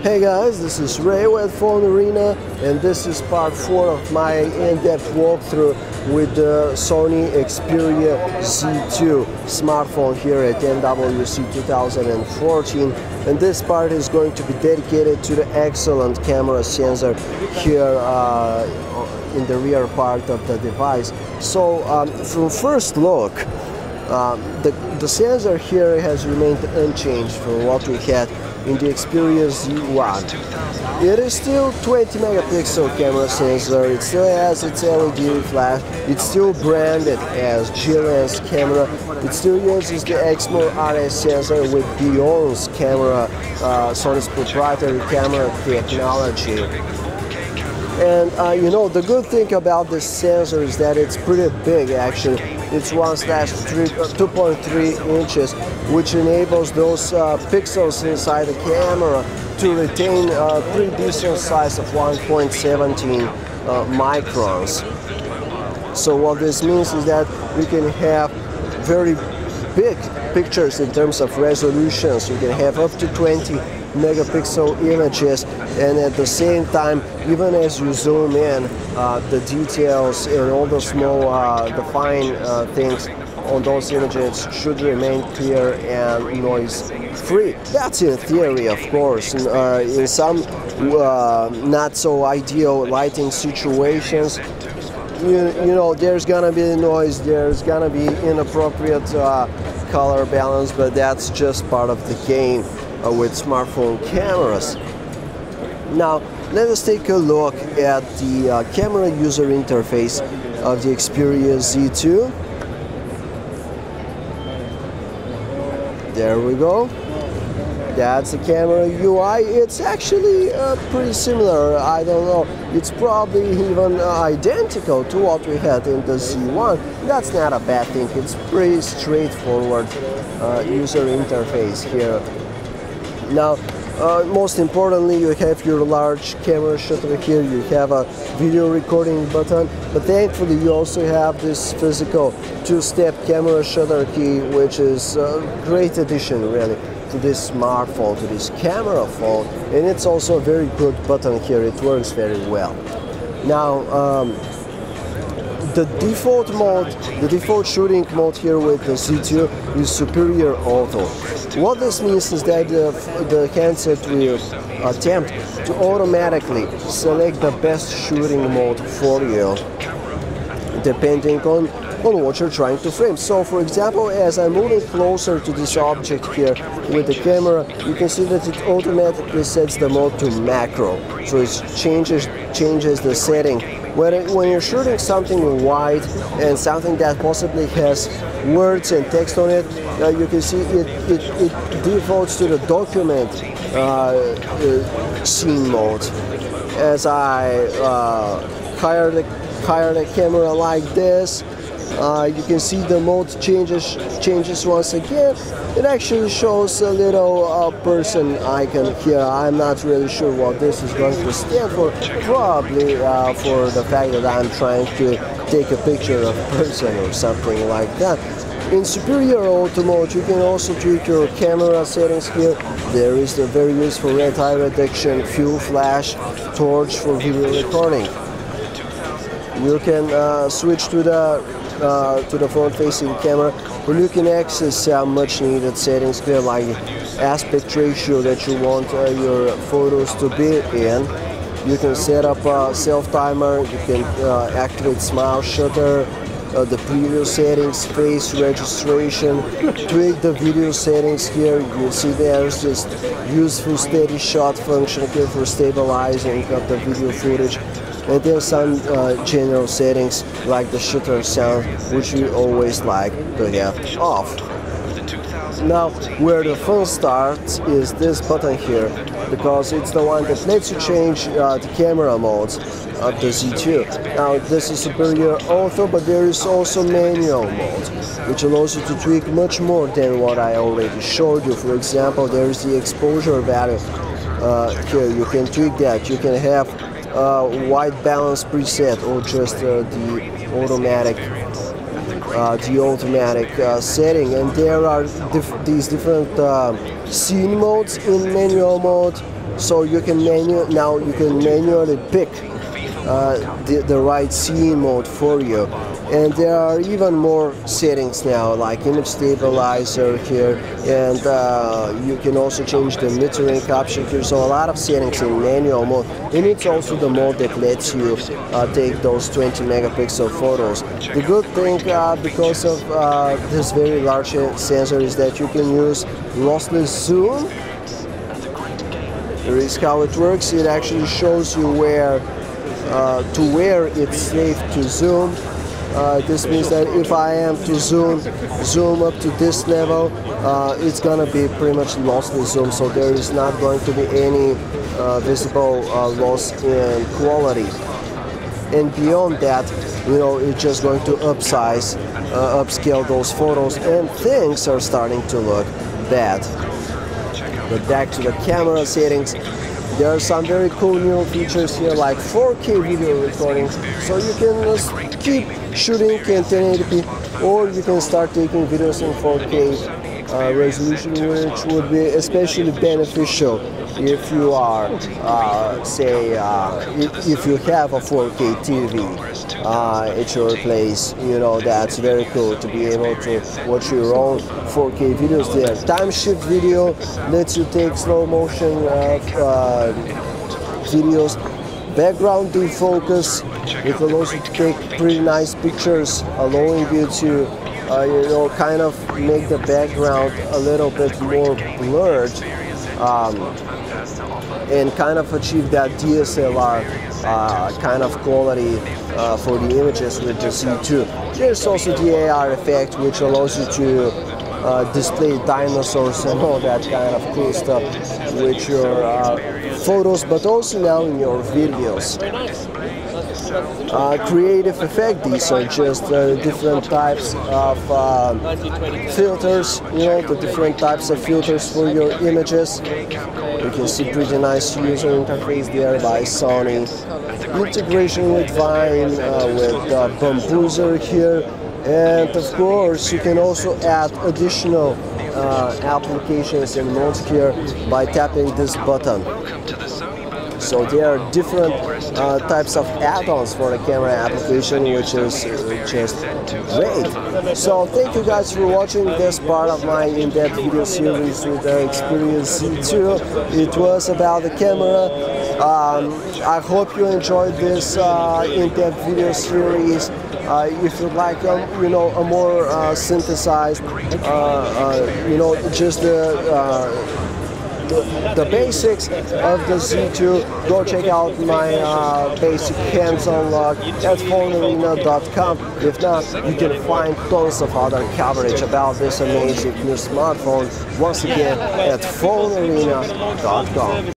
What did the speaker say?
Hey guys, this is Ray with PhoneArena, and this is part 4 of my in-depth walkthrough with the Sony Xperia Z2 smartphone here at MWC 2014. And this part is going to be dedicated to the excellent camera sensor here in the rear part of the device. So from first look, the sensor here has remained unchanged from what we had in the Xperia Z1. It is still 20 megapixel camera sensor, it still has its LED flash, it's still branded as G-Lens camera, it still uses the Exmor RS sensor with Beyond's camera, Sony's proprietary camera technology. And you know, the good thing about this sensor is that it's pretty big actually. It's 2.3 inches, which enables those pixels inside the camera to retain a pretty decent size of 1.17 microns. So what this means is that we can have very big pictures in terms of resolutions. You can have up to 20 megapixel images, and at the same time, even as you zoom in, the details and all the small the fine things on those images should remain clear and noise free. That's in theory, of course. In some not so ideal lighting situations, you know, there's gonna be noise, there's gonna be inappropriate color balance, but that's just part of the game with smartphone cameras. Now let us take a look at the camera user interface of the Xperia Z2. There we go. That's the camera UI. It's actually pretty similar. I don't know. It's probably even identical to what we had in the Z1. That's not a bad thing. It's pretty straightforward user interface here. Now, most importantly, you have your large camera shutter here, you have a video recording button, but thankfully you also have this physical two-step camera shutter key, which is a great addition really to this smartphone, to this camera phone, and it's also a very good button here, it works very well. Now, the default mode, the default shooting mode here with the Z2 is Superior Auto. What this means is that the handset will attempt to automatically select the best shooting mode for you, depending on what you're trying to frame. So for example, as I'm moving closer to this object here with the camera, you can see that it automatically sets the mode to macro. So it changes the setting. When you're shooting something wide and something that possibly has words and text on it, you can see it defaults to the document scene mode. As I hire the camera like this, you can see the mode changes once again. It actually shows a little person icon here. I'm not really sure what this is going to stand for. Probably for the fact that I'm trying to take a picture of a person or something like that. In Superior Auto mode, you can also tweak your camera settings here. There is the very useful red eye reduction, fuel flash, torch for video recording. You can switch to the front-facing camera, where you can access some much-needed settings here, like aspect ratio that you want your photos to be in. You can set up a self-timer, you can activate smile shutter, the preview settings, face registration, tweak the video settings here. You see there's this useful steady shot function here for stabilizing of the video footage. And there's some general settings like the shutter sound, which we always like to have off. Now, where the fun starts is this button here, because it's the one that lets you change the camera modes of the Z2. Now, this is Superior Auto, but there is also manual mode, which allows you to tweak much more than what I already showed you. For example, there is the exposure value here. You can tweak that. You can have white balance preset or just the automatic the automatic setting, and there are these different scene modes in manual mode, so you can manually pick the right scene mode for you. And there are even more settings now, like image stabilizer here, and you can also change the metering option here. So a lot of settings in manual mode, and it's also the mode that lets you take those 20 megapixel photos. The good thing because of this very large sensor is that you can use lossless zoom. Here is how it works. It actually shows you where it's safe to zoom. This means that if I am to zoom up to this level, it's gonna be pretty much lossless zoom, so there is not going to be any visible loss in quality. And beyond that, it's just going to upscale those photos, and things are starting to look bad. But back to the camera settings. There are some very cool new features here, like 4K video recording, so you can keep shooting in 1080p, or you can start taking videos in 4K resolution, which would be especially beneficial if you are, if you have a 4K TV at your place. That's very cool to be able to watch your own 4K videos there. Time shift video lets you take slow motion videos. Background defocus, it allows you to take pretty nice pictures, allowing you to kind of make the background a little bit more blurred, and kind of achieve that DSLR kind of quality for the images with the Z2. There's also the AR effect, which allows you to display dinosaurs and all that kind of cool stuff with your photos, but also now in your videos. Creative effect, these are just different types of filters, the different types of filters for your images. You can see pretty nice user interface there by Sony. Integration with Vine, with Bamboozer here, and of course you can also add additional applications and modes here by tapping this button. So there are different types of add-ons for the camera application, which is just great. So thank you guys for watching this part of my in-depth video series with the Xperia Z2. It was about the camera. I hope you enjoyed this in-depth video series. If you'd like, a more synthesized, just the basics of the Z2, go check out my basic hands-on log at PhoneArena.com. If not, you can find tons of other coverage about this amazing new smartphone once again at PhoneArena.com.